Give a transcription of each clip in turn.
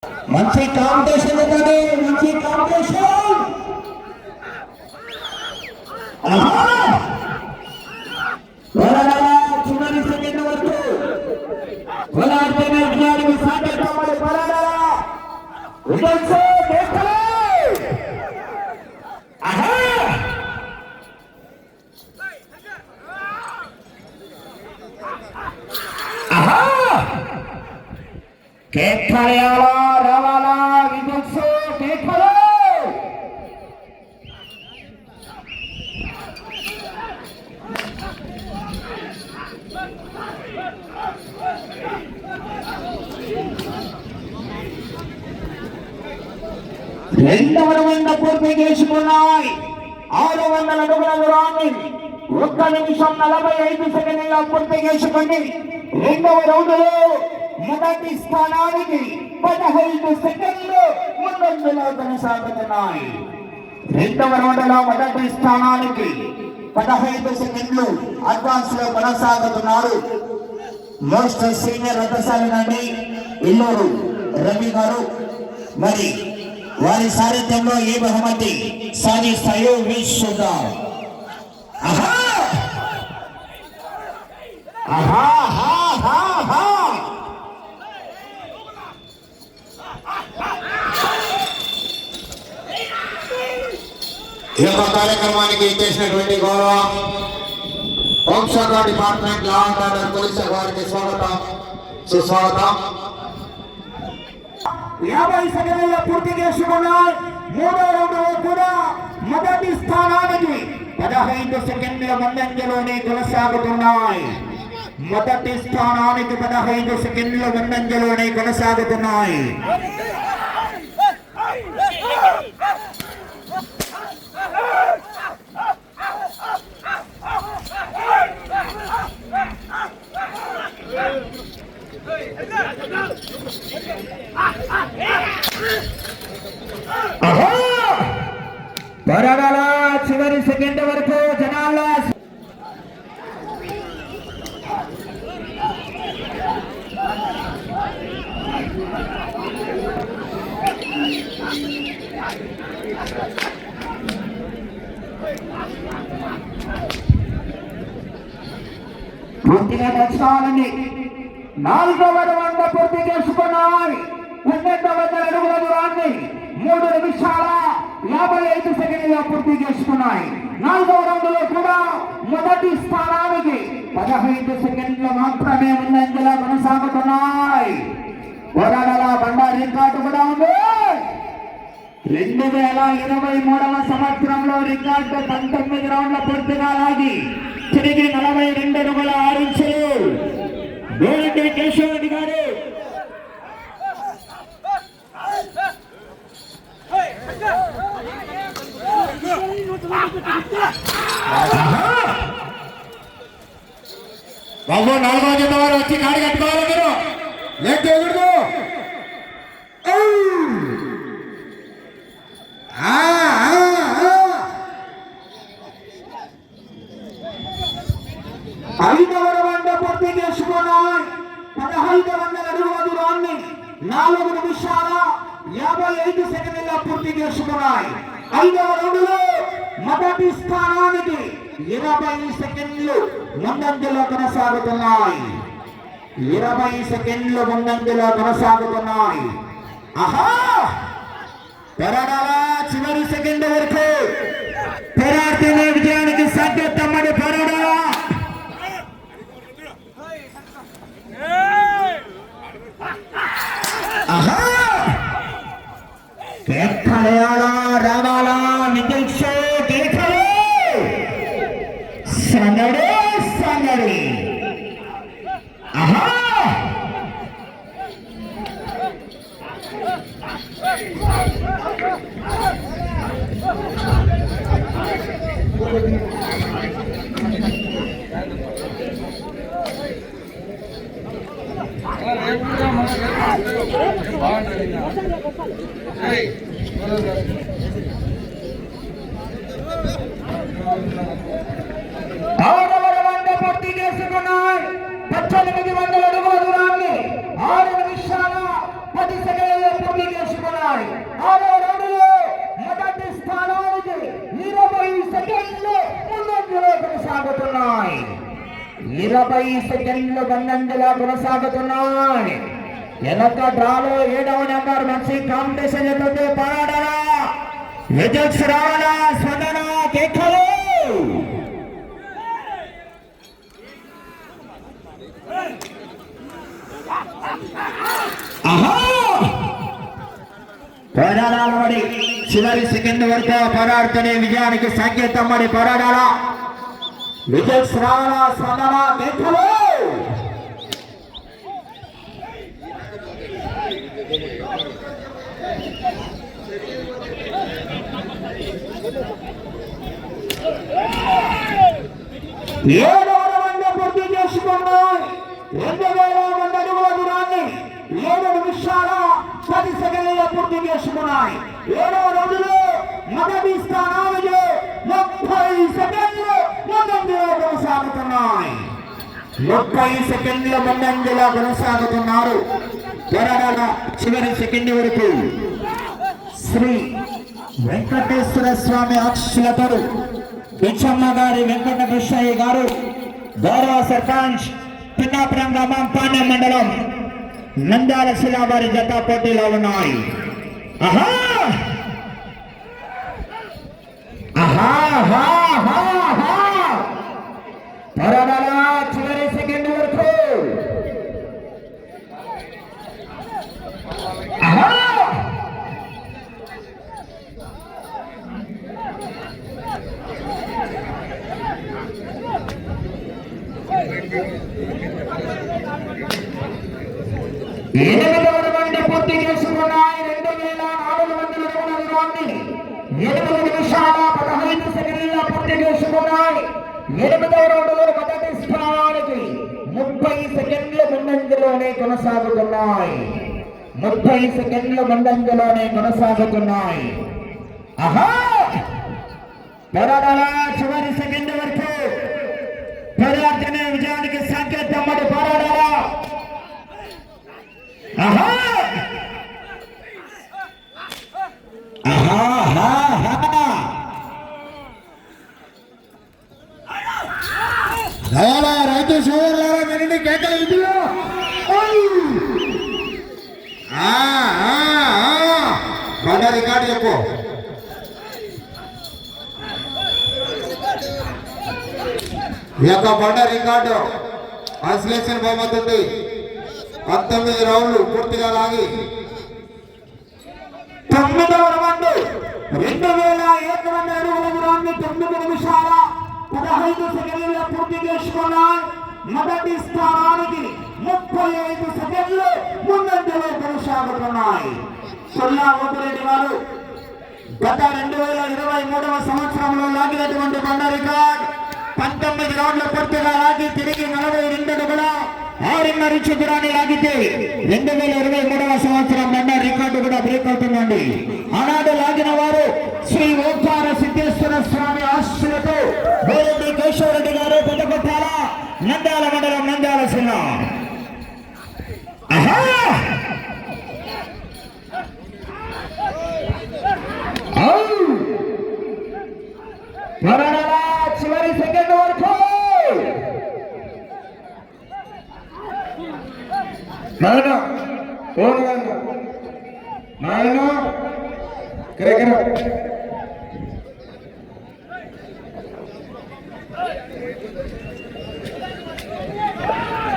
మంచి కాంపిటీషన్ ఉంటుంది, మంచి కాంపిటీషన్. చివరి సెకండ్ వరకు పోరాటానికి సాధ్యతమని కేఖలయాలా రవాలా విజక్సో కేఖల రెండవ రౌండ్ పూర్తి చేసుకున్నాయి. 600 అడుగుల దూరాన్ని 1 నిమిషం 45 సెకండ్ల పూర్తి చేసుకుని రెండవ రౌండ్ లో మొదటి స్థానానికి 15 సెకండ్లు ముందంజలో కొనసాగుతున్నాయి. రెండవ రౌండ్ లో మొదటి స్థానానికి 15 సెకండ్లు అడ్వాన్స్ లో కొనసాగుతున్నారు. మోస్ట్ సీనియర్ రథసారి నుండి ఇల్లూరు రవి గారు. మరి వారి సారథ్యంలో ఏ బహుమతి సాధిస్తాయో చూద్దాం. ఈ యొక్క కార్యక్రమానికి చేసినటువంటి గౌరవ హోంశాఖ department law and order police వారికి స్వాగతం, సుస్వాగతం. 50 సెకండ్ల పూర్తి చేసుకున్నాయి. మూడో రౌండ్ కూడా మొదటి స్థానానికి 15 సెకండ్ల ముందంజలోనే కొనసాగుతున్నాయి. మొదటి స్థానానికి 15 సెకండ్ల ముందంజలోనే కొనసాగుతున్నాయి. పరగల చివరి సెకండ్ వరకు జనాల్లో పూర్తిగా తెచ్చుకోవాలండి. 4వ రౌండ్ పూర్తి చేసుకున్నాయి. 12 అడుగుల దూరాన్ని 3 నిమిషాల 55 సెకండ్లుగా పూర్తి చేసుకున్నాయి. 4వ రౌండ్ లో కూడా మొదటి స్థానానికి 15 సెకండ్లు మాత్రమే ముందంజలో కొనసాగుతున్నాయి. పోరాడాల బండ రికార్డు కూడా ఉంది. 2023వ సంవత్సరంలో రికార్డు 19 రౌండ్ల పూర్తిగా లాగి తిరిగి 42 అడుగుల 6 ఇంచులు గోరెడ్డి కేశవరెడ్డి గారు బాబు 4వ జత వారు వచ్చి కాడి కట్టుకోవాలి. మీరు లేట్ చేయకూడదు. 5వ రౌండ్ పూర్తి చేసుకున్నాయి. 1500 అడుగుల దూరాన్ని 4 నిమిషాల 55 సెకండ్లుగా పూర్తి చేసుకున్నాయి. 5వ రౌండ్ లో మొదటి స్థానానికి 20 సెకండ్లు ముందంజలో కొనసాగుతున్నాయి. 20 సెకండ్లు ముందంజలో కొనసాగుతున్నాయి. పెరడాల చివరి సెకండ్ వరకు పెరాడిన విజయానికి సాధ్యతమ్మడి పెరడాల రావాలా నిజ సంగడి సంగడి. పూర్తి చేసుకున్నాయి. 1800 అడుగుల దూరాన్ని 6 నిమిషాల 10 సెకండ్లలో 40 సెకండ్లు ముందంజలో కొనసాగుతున్నాయి. వెనక డ్రాలో 7వ నెంబర్ మంచి కాంపిటీషన్ జరుగుతుంది. పోరాడాలా విజయ్ రావాలా స్పందన కేకలు. పోరాడాలి చివరి సెకండ్ వరకు పోరాడుతూనే విజయానికి సంకేతం. మరి పోరాడాలా విజయ్ రావాలా స్పందన కేకలు. పూర్తి చేసుకున్నాయి. 2000 అడుగుల దూరాన్ని 7 నిమిషాల 10 సెకండ్లలో పూర్తి చేసుకున్నాయి. 7వ రోజులో మొదటి స్థానానికి 30 సెకండ్లు ముందంజలో కొనసాగుతున్నాయి. 30 సెకండ్ల ముందంజలో కొనసాగుతున్నారు. పోరాడాల చివరి సెకండ్ వరకు శ్రీ వెంకటేశ్వర స్వామి ఆశీస్సులతో పిచ్చమ్మ గారి వెంకట కృష్ణయ్య గారు గౌరవ సర్పంచ్ పిన్నాపురం గ్రామం పాండ్య మండలం నంద్యాల శిలా వారి జత పోటీలో ఉన్నాయి. ఆహా ఆహా పోరాడాల చివరి సెకండ్ వరకు. పూర్తి చేసుకున్నాయి. 2400 అడుగుల దూరాన్ని 8 నిమిషాల 15 సెకండ్లలో పూర్తి చేసుకున్నాయి. 8వ రౌండ్లో మొదటి స్థానానికి 30 సెకండ్ల ముందంజలోనే కొనసాగుతున్నాయి. 30 సెకండ్ల ముందంజలోనే కొనసాగుతున్నాయి. ఆహా పోరాడాల చివరి సెకండ్ వరకు పోరాటనే విజయానికి సంకేతం. మరి పోరాడాలా రైతు సోదరులారా వినండి కేకలు ఇంటిలో. బండ రికార్డు చెప్పు. ఈ యొక్క బండ రికార్డు అసలేషన్ బహుమతి 19 రౌండ్లు పూర్తిగా లాగి 9వ రౌండ్ 2100 అడుగుల దూరాన్ని 9 నిమిషాల 15 సెకండ్లలో పూర్తి చేసుకున్నాయి. మొదటి స్థానానికి 35 సెకండ్లు ముందంజలో కొనసాగుతున్నాయి. సుల్లా ఓపిరెడ్డి గారు గత 2023వ సంవత్సరంలో లాగినటువంటి బండ రికార్డ్ 19 రౌండ్ల పూర్తిగా లాగి తిరిగి 42 అడుగుల 6.5 ఇంచు దూరాన్ని లాగితే 2023వ సంవత్సరం బండ రికార్డు కూడా బ్రేక్ అవుతుందండి. ఆనాడు లాగిన వారు శ్రీ ఓంకార సిద్ధేశ్వర స్వామి ఆశీస్సులతో బోరెడ్డి కేశవరెడ్డి గారు పెద్దకొట్టాల నంద్యాల మండలం నంద్యాల జిల్లా. చివరి సెకండ్ వరకు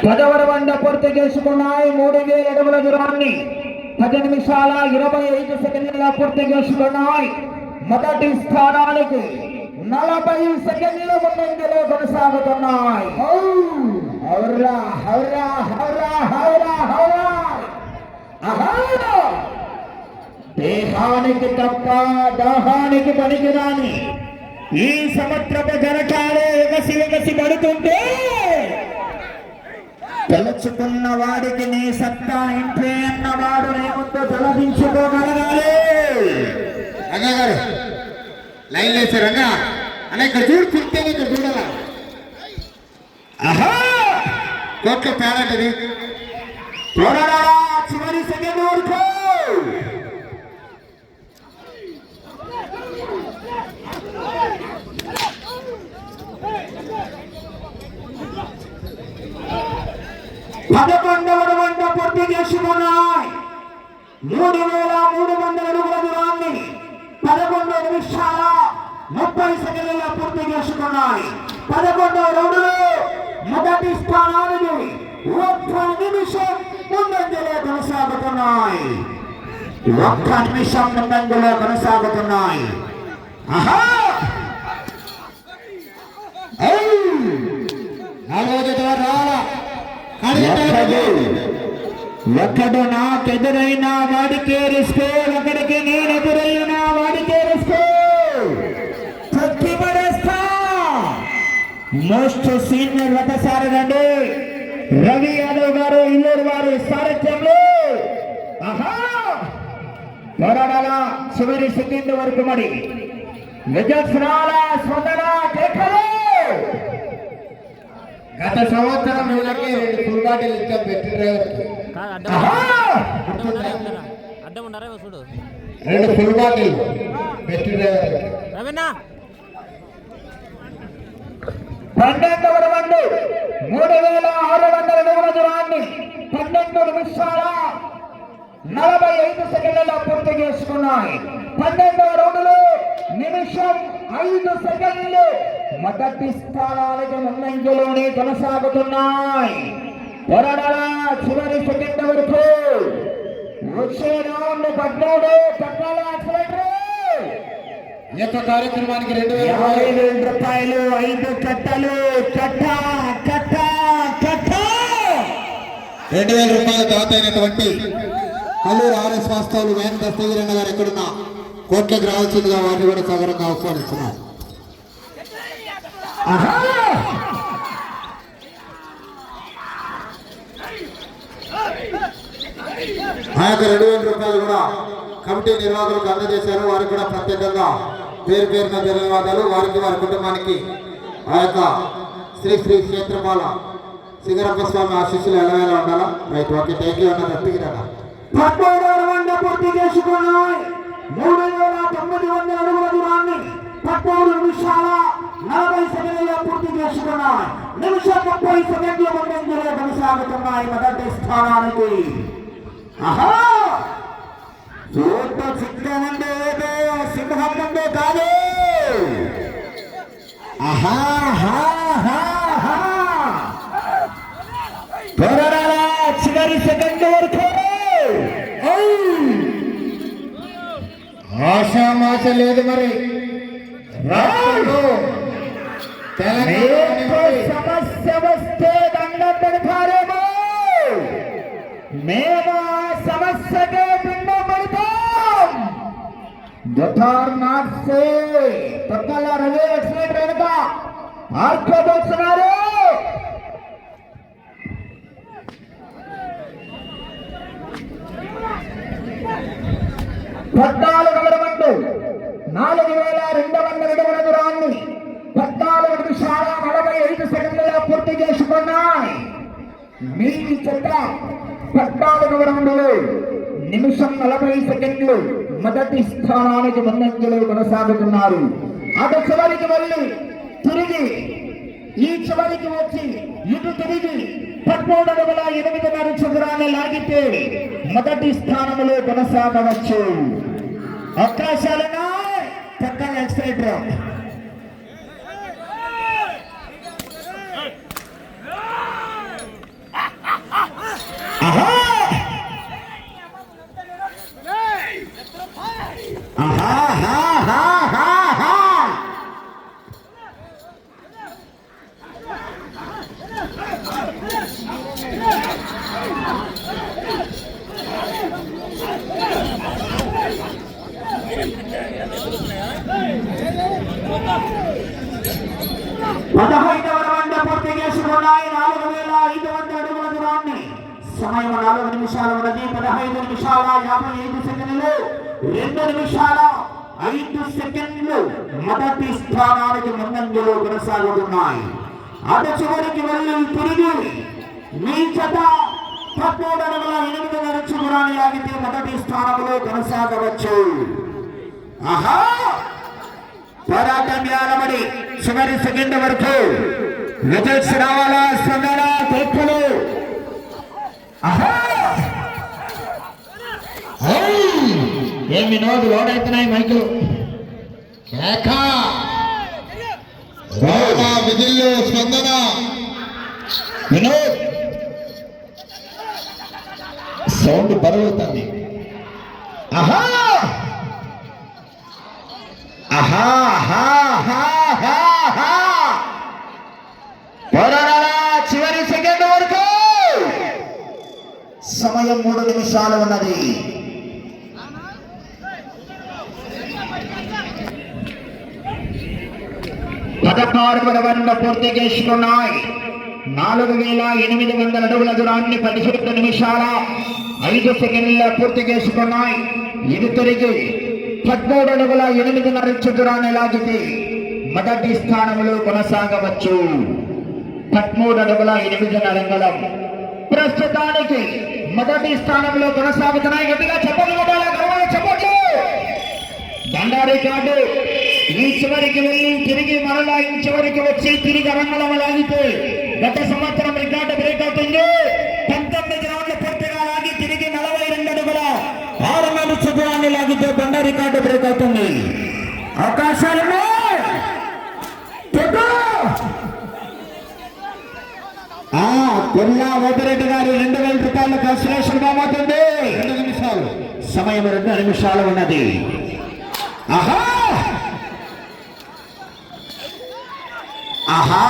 పదవ రౌండ్ పూర్తి చేసుకున్నాయి. 3000 అడుగుల దూరాన్ని 10 నిమిషాల 25 సెకండ్ల పూర్తి చేసుకున్నాయి. మొదటి స్థానానికి 40 సెకండ్ల ముందంజలో కొనసాగుతున్నాయి. దేహానికి తప్ప దాహానికి పనికిరాని ఈ సముద్రపు జలకాలే ఎగసి పడుతుంటే తలుచుకున్న వాడికి నీ సత్తా ఇంటే అన్నవాడు రేముందో తలదించుకోగలగాలి. రంగా గారు లైన్ లేసి రంగా అనే ఇక్కడ చూడు తింటే ఇక్కడ చూడాలా. కోట్ల పేరంటది పోరాడాలా చివరి సెకండ్ వరకు. 3300 అడుగుల దూరాన్ని 11 నిమిషాల 30 సెకండ్లలో పూర్తి చేసుకున్నాయి. 11వ రౌండ్లో మొదటి స్థానానికి 1 నిమిషం ముందంజలో కొనసాగుతున్నాయి. 1 నిమిషం ముందంజలో కొనసాగుతున్నాయి. ఆహా ఒక్కడు నాకెదురైనా వాడికే రిస్క్, ఒకడికి నేను ఎదురైనా వాడికే రిస్క్. తొక్కి పడేస్తా. మోస్ట్ సీనియర్ రథసారథి రవి యాదవ్ గారు ఇల్లూరు వారి సారథ్యంలో పోరాడాల చివరి సెకండ్ వరకు మరి విజయస్నాల స్పందన కేకలు. గత సంవత్సరం వీళ్ళకి 2 ఫుల్ బాటిల్ ఇచ్చాం బెస్ట్ డ్రైవర్కి. అడ్డం ఉన్నారా చూడు 2 full bottle best driver. Raveena 12వ రౌండ్ 3600 అడుగుల దూరాన్ని 12 నిమిషాల 45 సెకండ్లలో పూర్తి చేసుకున్నాయి. 12వ రౌండ్లో నిమిషం 5 సెకండ్లు మొదటి స్థానానికి ముందంజలోనే కొనసాగుతున్నాయి. పోరాడాల చివరి సెకండ్ వరకు వచ్చే రౌండ్ 13 పట్టాల యాక్సిలేటర్. ఈ యొక్క కార్యక్రమానికి 50,000 రూపాయలు 5 కట్టలు. కట్ట కట్ట కట్ట 2000 రూపాయల దాత అయినటువంటి కల్లూరు ఆర్ఎస్ వాస్తవులు వేణ దస్తగిరన్న గారు ఎక్కడున్నా కోట్లకు రావాల్సిందిగా వారిని కూడా సగరంగా ఆహ్వానిస్తున్నారు. ఆ యొక్క 2000 రూపాయలు కూడా కమిటీ నిర్వాహకులకు అందజేశారు. వారికి కూడా ప్రత్యేకంగా పేరు పేరున ధన్యవాదాలు. వారికి వారి కుటుంబానికి ఆ యొక్క శ్రీ శ్రీ క్షేత్రపాల సింగరప్ప స్వామి ఆశీస్సులు ఎలవేలా ఉండాలా. రైట్ ఓకే థ్యాంక్ యూ అన్న దత్తగిరన్న. 13వ రౌండ్ పూర్తి చేసుకున్నాయి. 3900 అడుగుల దూరాన్ని 13 నిమిషాల 40 సెకండ్లలో పూర్తి చేసుకున్నాయి. నిమిషం 30 సెకండ్ల ముందంజలో కొనసాగుతున్నాయి మొదటి స్థానానికి. ఆహా చూడ చిత్రమండే సింహం ముందే కాదు. ఆహా పోరాడాల చివరి సెకండ్ వరకు. ఆశామాష లేదు మరి సమస్య వస్తే దండం పెడతారేమో. మేము ఆ సమస్యకే పిండం పెడతాం. పక్కల రవి ఎక్సలెంట్ వెనుక ఆర్కోబోతున్నారు. రౌండ్ 4200 అడుగుల దూరాన్ని 14 నిమిషాల 45 సెకండ్లలో పూర్తి చేసుకున్నాయి. మీ చెత్త 14వ రౌండ్లో నిమిషం 40 సెకండ్లు మొదటి స్థానానికి ముందంజలో కొనసాగుతున్నారు. అటు చివరికి వెళ్ళి తిరిగి ఈ చివరికి వచ్చి ఇటు తిరిగి 13.8 చదురాన్ని లాగితే మొదటి స్థానంలో కొనసాగవచ్చు. అవకాశాలున్నా పక్కన ఎక్సైటర్. పూర్తి చేసుకున్నాయి. 4500 అడుగుల దూరాన్ని సమయం 4 నిమిషాలు ఉన్నది. 15 నిమిషాల 55 సెకండ్లు 2 నిమిషాల 5 సెకండ్లు మొదటి స్థానానికి ముందంజలో కొనసాగుతున్నాయి. అటు చివరికి వెళ్ళి తిరిగి మీ చెత్త 13.8 దూరాన్ని లాగితే మొదటి స్థానంలో కొనసాగవచ్చు. ఆహా పోరాటం యాలబడి చివరి సెకండ్ వరకు విజయ్ రావాలా. స్పందన కేకలు. ఆహా ఏమి నోటు లోడ్ అవుతున్నాయి మైకులు. విధుల్లో స్పందన వినోద్ సౌండ్ బరువుతుంది. ఆహా ఆహా చివరి సెకండ్ వరకు సమయం 3 నిమిషాలు ఉన్నది. పదహారు రౌండ్ల పూర్తి చేసుకున్నాయి. 4800 అడుగుల దూరాన్ని 17 నిమిషాల 5 సెకండ్ల పూర్తి చేసుకున్నాయి. ఇది తిరిగి 13 అడుగుల 8.5 ఇంచు దూరాన్ని లాగితే మొదటి స్థానంలో కొనసాగవచ్చు. 13 అడుగుల 8.5 అంగుళం ప్రస్తుతానికి మొదటి స్థానంలో కొనసాగుతున్నాయి. గట్టిగా చెప్పట్లు కొట్టాలి, గర్వంగా చెప్పట్లు. దండారి కార్డు ఈ చివరికి వెళ్ళి తిరిగి మరలా ఈ చివరికి వచ్చి తిరిగి రంగులం లాగితే గత సంవత్సరం రికార్డు బ్రేక్ అవుతుంది. 19 రౌండ్లు పూర్తిగా లాగి తిరిగి 42 అడుగుల 6 ఇంచు దూరాన్ని లాగితే బండ రికార్డు బ్రేక్ అవుతుంది. అవకాశాలు కొల్లా ఓపిరెడ్డి గారు 2000 రూపాయలు కన్సలేషన్ బాగుంటుంది. 2 నిమిషాలు సమయం 2 నిమిషాలు ఉన్నది. ఆహా ఆహా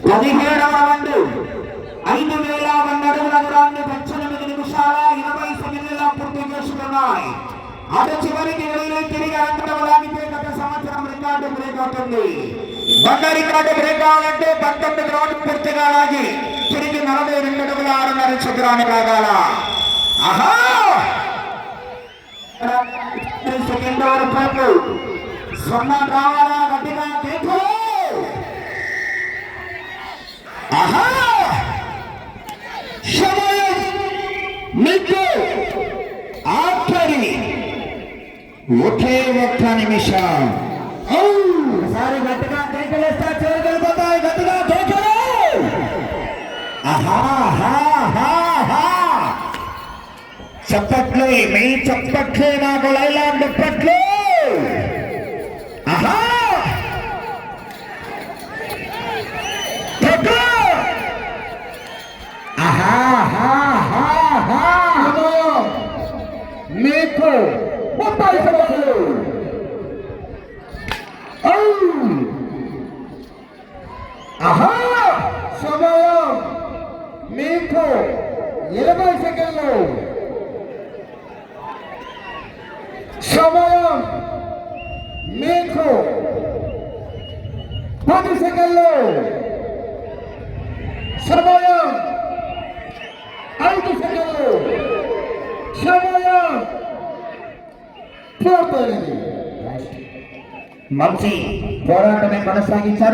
పదిహేడవ రౌండ్ 5000 అడుగుల దూరాన్ని 18 నిమిషాల 20 సెకండ్ల పూర్తి చేసుకున్నాయి. అటు చివరికి వెళ్ళి తిరిగి రంగం లాగితే గత సంవత్సరం రికార్డు బ్రేక్ అవుతుంది. బండ రికార్డు బ్రేక్ కావాలంటే 19 రౌండ్ పూర్తిగా లాగి తిరిగి 42 అడుగుల 6.5 ఇంచు దూరాన్ని లాగాల. ఆహా సెకండ్ వరకు స్వర్ణం రావాలా, గట్టిగా కేకు. ఆహా సమయం మీకు ఆఖరి ఒకే 1 నిమిషం. ఒకసారి గట్టిగా కేకలేస్తా చేరుకెళ్ళిపోతాయి. గట్టిగా కేకలు. చప్పట్లు, మీ చప్పట్లే నాకు లైలా దుప్పట్లు. ఆహా మీకు 30 సెకండ్లు. ఆహా సమయం మీకు 20 సెకండ్లు. సమయం మీకు 10 సెకండ్లు. సమయం 5 సెకండ్లు. సమయం పూర్తయింది. మంచి పోరాటమే కొనసాగించారు.